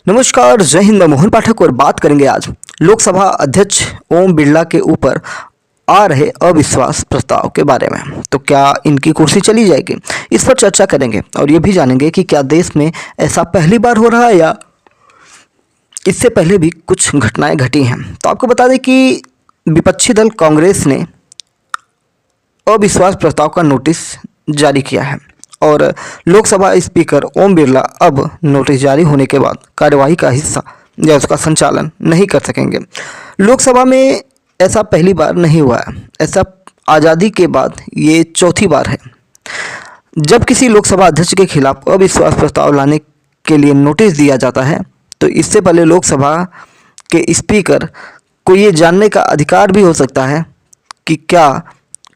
नमस्कार, जय हिंद। मैं मोहन पाठक और बात करेंगे आज लोकसभा अध्यक्ष ओम बिरला के ऊपर आ रहे अविश्वास प्रस्ताव के बारे में। तो क्या इनकी कुर्सी चली जाएगी, इस पर चर्चा करेंगे और ये भी जानेंगे कि क्या देश में ऐसा पहली बार हो रहा है या इससे पहले भी कुछ घटनाएं घटी हैं। तो आपको बता दें कि विपक्षी दल कांग्रेस ने अविश्वास प्रस्ताव का नोटिस जारी किया है और लोकसभा स्पीकर ओम बिरला अब नोटिस जारी होने के बाद कार्यवाही का हिस्सा या उसका संचालन नहीं कर सकेंगे। लोकसभा में ऐसा पहली बार नहीं हुआ है, ऐसा आज़ादी के बाद ये चौथी बार है जब किसी लोकसभा अध्यक्ष के खिलाफ अविश्वास प्रस्ताव लाने के लिए नोटिस दिया जाता है। तो इससे पहले लोकसभा के स्पीकर को ये जानने का अधिकार भी हो सकता है कि क्या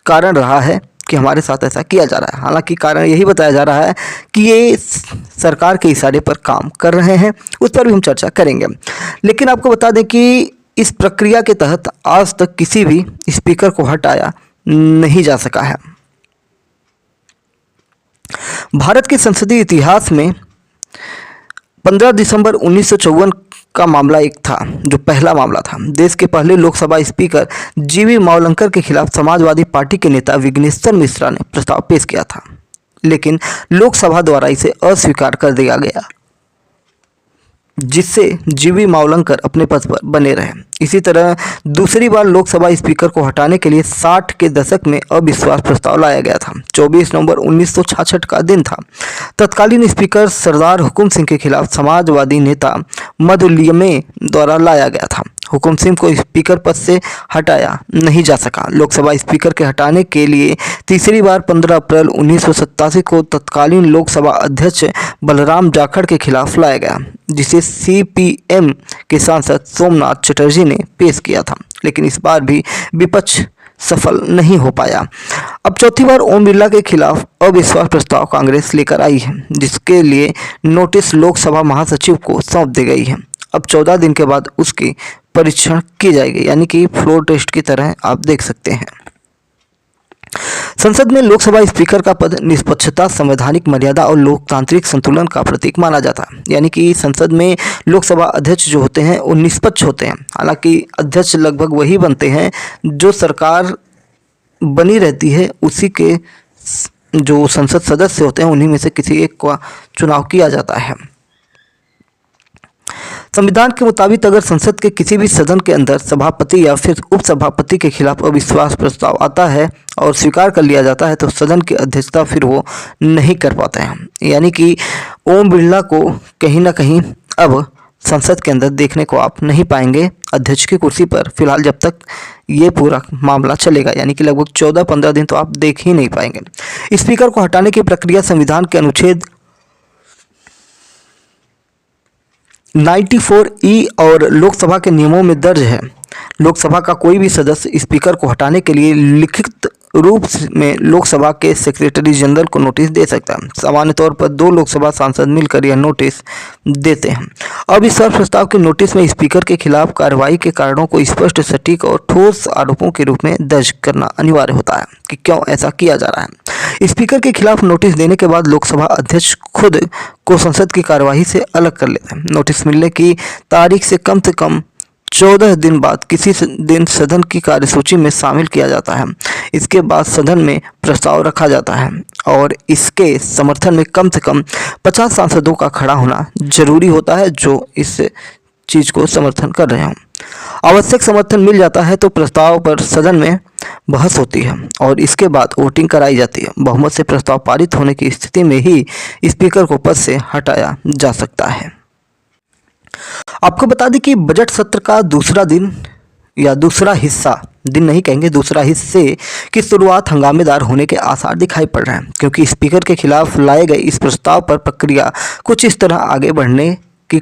कारण रहा है कि हमारे साथ ऐसा किया जा रहा है। हालांकि कारण यही बताया जा रहा है कि ये सरकार के इशारे पर काम कर रहे हैं, उस पर भी हम चर्चा करेंगे। लेकिन आपको बता दें कि इस प्रक्रिया के तहत आज तक किसी भी स्पीकर को हटाया नहीं जा सका है। भारत के संसदीय इतिहास में 15 दिसंबर 1954 का मामला एक था जो पहला मामला था। देश के पहले लोकसभा स्पीकर जीवी मावलंकर के खिलाफ समाजवादी पार्टी के नेता विघ्नेश्वर मिश्रा ने प्रस्ताव पेश किया था, लेकिन लोकसभा द्वारा इसे अस्वीकार कर दिया गया, जिससे जीवी मावलंकर अपने पद पर बने रहे। इसी तरह दूसरी बार लोकसभा स्पीकर को हटाने के लिए 60 के दशक में अविश्वास प्रस्ताव लाया गया था। 24 नवंबर 1966 का दिन था। तत्कालीन स्पीकर सरदार हुकुम सिंह के खिलाफ समाजवादी नेता मधुलियमे द्वारा लाया गया था। हुकुम सिंह को स्पीकर पद से हटाया नहीं जा सका। लोकसभा स्पीकर के हटाने के लिए तीसरी बार 15 अप्रैल 1987 को तत्कालीन लोकसभा अध्यक्ष बलराम जाखड़ के खिलाफ लाया गया, जिसे सीपीएम के सांसद सोमनाथ चटर्जी ने पेश किया था, लेकिन इस बार भी विपक्ष सफल नहीं हो पाया। अब चौथी बार ओम बिरला के खिलाफ अविश्वास प्रस्ताव कांग्रेस लेकर आई है, जिसके लिए नोटिस लोकसभा महासचिव को सौंप दी गई है। अब 14 दिन के बाद उसकी परीक्षण की जाएगी, यानी कि फ्लोर टेस्ट की तरह आप देख सकते हैं। संसद में लोकसभा स्पीकर का पद निष्पक्षता, संवैधानिक मर्यादा और लोकतांत्रिक संतुलन का प्रतीक माना जाता है। यानी कि संसद में लोकसभा अध्यक्ष जो होते हैं वो निष्पक्ष होते हैं। हालांकि अध्यक्ष लगभग वही बनते हैं जो सरकार बनी रहती है, उसी के जो संसद सदस्य होते हैं उन्हीं में से किसी एक का चुनाव किया जाता है। संविधान के मुताबिक अगर संसद के किसी भी सदन के अंदर सभापति या फिर उपसभापति के खिलाफ अविश्वास प्रस्ताव आता है और स्वीकार कर लिया जाता है तो सदन की अध्यक्षता फिर वो नहीं कर पाते हैं। यानी कि ओम बिरला को कहीं ना कहीं अब संसद के अंदर देखने को आप नहीं पाएंगे अध्यक्ष की कुर्सी पर, फिलहाल जब तक ये पूरा मामला चलेगा, यानी कि लगभग 14-15 दिन तो आप देख ही नहीं पाएंगे। स्पीकर को हटाने की प्रक्रिया संविधान के अनुच्छेद 94E और लोकसभा के नियमों में दर्ज है। लोकसभा का कोई भी सदस्य स्पीकर को हटाने के लिए लिखित रूप में लोकसभा के सेक्रेटरी जनरल को नोटिस दे सकता है। सामान्य तौर पर 2 लोकसभा सांसद मिलकर यह नोटिस देते हैं। अविश्वास प्रस्ताव के नोटिस में स्पीकर के खिलाफ कार्रवाई के कारणों को स्पष्ट, सटीक और ठोस आरोपों के रूप में दर्ज करना अनिवार्य होता है कि क्यों ऐसा किया जा रहा है। स्पीकर के खिलाफ नोटिस देने के बाद लोकसभा अध्यक्ष खुद को संसद की कार्यवाही से अलग कर लेते हैं। नोटिस मिलने की तारीख से कम 14 दिन बाद किसी दिन सदन की कार्यसूची में शामिल किया जाता है। इसके बाद सदन में प्रस्ताव रखा जाता है और इसके समर्थन में कम से कम 50 सांसदों का खड़ा होना जरूरी होता है जो इस चीज़ को समर्थन कर रहे हों। आवश्यक समर्थन मिल जाता है तो प्रस्ताव पर सदन में बहस होती है और इसके बाद वोटिंग कराई जाती है। बहुमत से प्रस्ताव पारित होने की स्थिति में ही स्पीकर को पद से हटाया जा सकता है। आपको बता दें कि बजट सत्र का दूसरा दिन या दूसरा हिस्सा, दिन नहीं कहेंगे, दूसरा हिस्से की शुरुआत हंगामेदार होने के आसार दिखाई पड़ रहे हैं, क्योंकि स्पीकर के खिलाफ लाए गए इस प्रस्ताव पर प्रक्रिया कुछ इस तरह आगे बढ़ने की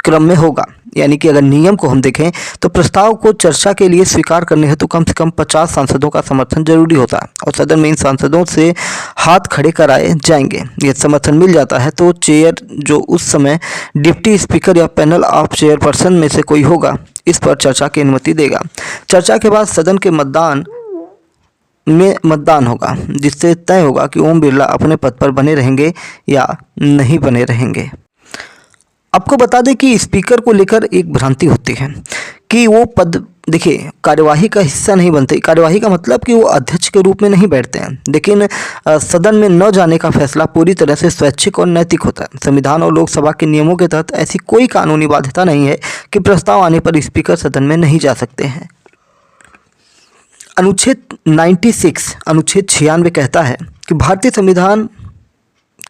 क्रम में होगा। यानी कि अगर नियम को हम देखें तो प्रस्ताव को चर्चा के लिए स्वीकार करने हेतु कम से कम 50 सांसदों का समर्थन जरूरी होता है और सदन में इन सांसदों से हाथ खड़े कराए जाएंगे। यह समर्थन मिल जाता है तो चेयर, जो उस समय डिप्टी स्पीकर या पैनल ऑफ चेयरपर्सन में से कोई होगा, इस पर चर्चा की अनुमति देगा। चर्चा के बाद सदन के मतदान होगा, जिससे तय होगा कि ओम बिरला अपने पद पर बने रहेंगे या नहीं बने रहेंगे। आपको बता दें कि स्पीकर को लेकर एक भ्रांति होती है कि वो पद, देखिए, कार्यवाही का हिस्सा नहीं बनते। कार्यवाही का मतलब कि वो अध्यक्ष के रूप में नहीं बैठते हैं, लेकिन सदन में न जाने का फैसला पूरी तरह से स्वैच्छिक और नैतिक होता है। संविधान और लोकसभा के नियमों के तहत ऐसी कोई कानूनी बाध्यता नहीं है कि प्रस्ताव आने पर स्पीकर सदन में नहीं जा सकते हैं। अनुच्छेद 96 कहता है कि भारतीय संविधान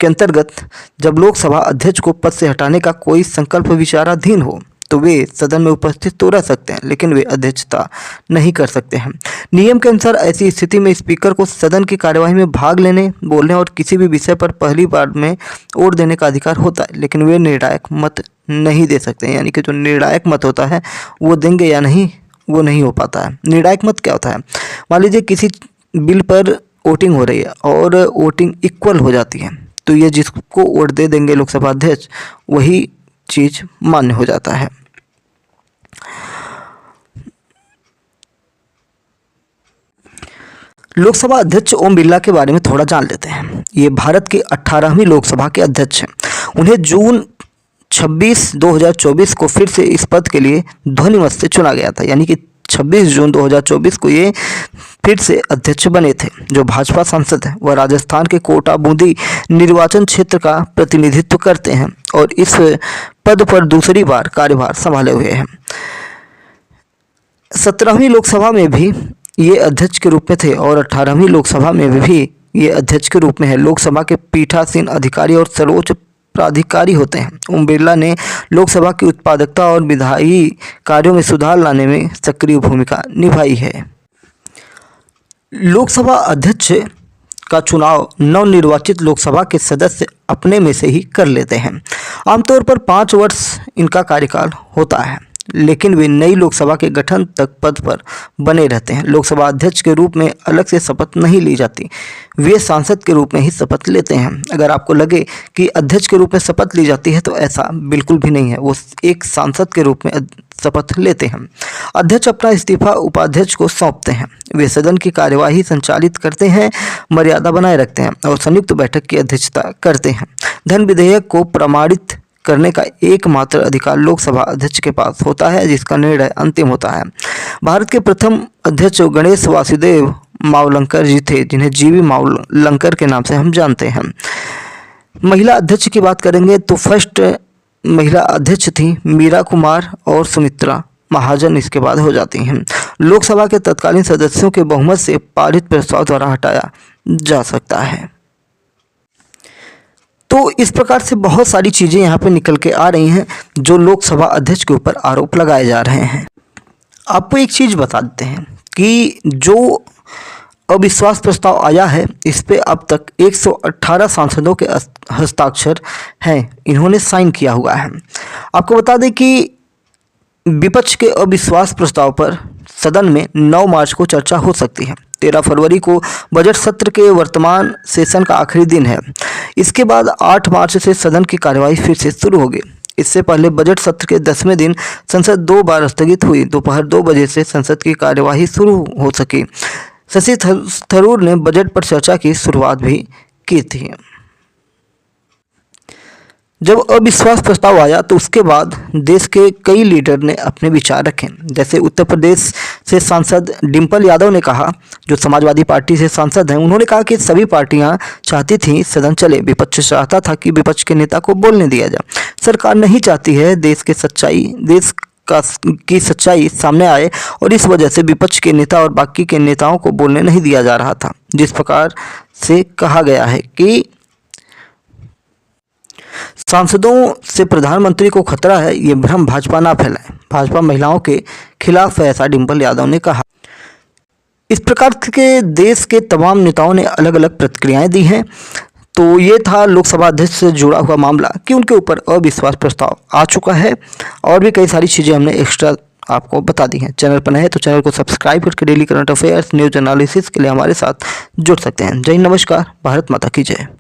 के अंतर्गत जब लोकसभा अध्यक्ष को पद से हटाने का कोई संकल्प विचाराधीन हो तो वे सदन में उपस्थित तो रह सकते हैं, लेकिन वे अध्यक्षता नहीं कर सकते हैं। नियम के अनुसार ऐसी स्थिति में स्पीकर को सदन की कार्यवाही में भाग लेने, बोलने और किसी भी विषय पर पहली बार में वोट देने का अधिकार होता है, लेकिन वे निर्णायक मत नहीं दे सकते हैं। यानी कि जो निर्णायक मत होता है वो देंगे या नहीं, वो नहीं हो पाता है। निर्णायक मत क्या होता है? मान लीजिए किसी बिल पर वोटिंग हो रही है और वोटिंग इक्वल हो जाती है, तो ये जिसको वोट दे देंगे लोकसभा अध्यक्ष, वही चीज़ मान्य हो जाता है। लोकसभा अध्यक्ष ओम बिरला के बारे में थोड़ा जान लेते हैं। ये भारत के 18वीं लोकसभा के अध्यक्ष हैं। उन्हें जून 26, 2024 को फिर से इस पद के लिए ध्वनिमत से चुना गया था। यानी कि 26 जून 2024 को ये फिर से अध्यक्ष बने थे। जो भाजपा सांसद हैं वह राजस्थान के कोटा बूंदी निर्वाचन क्षेत्र का प्रतिनिधित्व करते हैं और इस पद पर दूसरी बार कार्यभार संभाले हुए हैं। 17वीं लोकसभा में भी ये अध्यक्ष के रूप में थे और 18वीं लोकसभा में भी ये अध्यक्ष के रूप में है। लोकसभा के पीठासीन अधिकारी और सर्वोच्च प्राधिकारी होते हैं। ओम बिरला ने लोकसभा की उत्पादकता और विधायी कार्यों में सुधार लाने में सक्रिय भूमिका निभाई है। लोकसभा अध्यक्ष का चुनाव नवनिर्वाचित लोकसभा के सदस्य अपने में से ही कर लेते हैं। आमतौर पर 5 वर्ष इनका कार्यकाल होता है, लेकिन वे नई लोकसभा के गठन तक पद पर बने रहते हैं। लोकसभा अध्यक्ष के रूप में अलग से शपथ नहीं ली जाती, वे सांसद के रूप में ही शपथ लेते हैं। अगर आपको लगे कि अध्यक्ष के रूप में शपथ ली जाती है तो ऐसा बिल्कुल भी नहीं है, वो एक सांसद के रूप में शपथ लेते हैं। अध्यक्ष अपना इस्तीफा उपाध्यक्ष को सौंपते हैं। वे सदन की कार्यवाही संचालित करते हैं, मर्यादा बनाए रखते हैं और संयुक्त बैठक की अध्यक्षता करते हैं। धन विधेयक को प्रमाणित करने का एकमात्र अधिकार लोकसभा अध्यक्ष के पास होता है, जिसका निर्णय अंतिम होता है। भारत के प्रथम अध्यक्ष गणेश वासुदेव मावलंकर जी थे, जिन्हें जीवी मावलंकर के नाम से हम जानते हैं। महिला अध्यक्ष की बात करेंगे तो फर्स्ट महिला अध्यक्ष थी मीरा कुमार और सुमित्रा महाजन इसके बाद हो जाती हैं। लोकसभा के तत्कालीन सदस्यों के बहुमत से पारित प्रस्ताव द्वारा हटाया जा सकता है। तो इस प्रकार से बहुत सारी चीज़ें यहाँ पे निकल के आ रही हैं जो लोकसभा अध्यक्ष के ऊपर आरोप लगाए जा रहे हैं। आपको एक चीज़ बता देते हैं कि जो अविश्वास प्रस्ताव आया है इस पे अब तक 118 सांसदों के हस्ताक्षर हैं, इन्होंने साइन किया हुआ है। आपको बता दें कि विपक्ष के अविश्वास प्रस्ताव पर सदन में 9 मार्च को चर्चा हो सकती है। 13 फरवरी को बजट सत्र के वर्तमान सेशन का आखिरी दिन है। इसके बाद 8 मार्च से सदन की कार्यवाही फिर से शुरू होगी। इससे पहले बजट सत्र के 10वें दिन संसद 2 बार स्थगित हुई। दोपहर 2 बजे से संसद की कार्यवाही शुरू हो सकी। शशि थरूर ने बजट पर चर्चा की शुरुआत भी की थी। जब अविश्वास प्रस्ताव आया तो उसके बाद देश के कई लीडर ने अपने विचार रखे। जैसे उत्तर प्रदेश से सांसद डिम्पल यादव ने कहा, जो समाजवादी पार्टी से सांसद हैं, उन्होंने कहा कि सभी पार्टियां चाहती थी सदन चले, विपक्ष चाहता था कि विपक्ष के नेता को बोलने दिया जाए। सरकार नहीं चाहती है देश की सच्चाई सामने आए और इस वजह से विपक्ष के नेता और बाकी के नेताओं को बोलने नहीं दिया जा रहा था। जिस प्रकार से कहा गया है कि सांसदों से प्रधानमंत्री को खतरा है, ये भ्रम भाजपा ना फैलाए। भाजपा महिलाओं के खिलाफ है, ऐसा डिम्पल यादव ने कहा। इस प्रकार के देश के तमाम नेताओं ने अलग अलग प्रतिक्रियाएं दी हैं। तो ये था लोकसभा अध्यक्ष से जुड़ा हुआ मामला कि उनके ऊपर अविश्वास प्रस्ताव आ चुका है और भी कई सारी चीज़ें हमने एक्स्ट्रा आपको बता दी हैं। चैनल पर नए हैं तो चैनल को सब्सक्राइब करके daily current affairs news analysis के लिए हमारे साथ जुड़ सकते हैं। जय हिंद, नमस्कार, भारत माता की जय।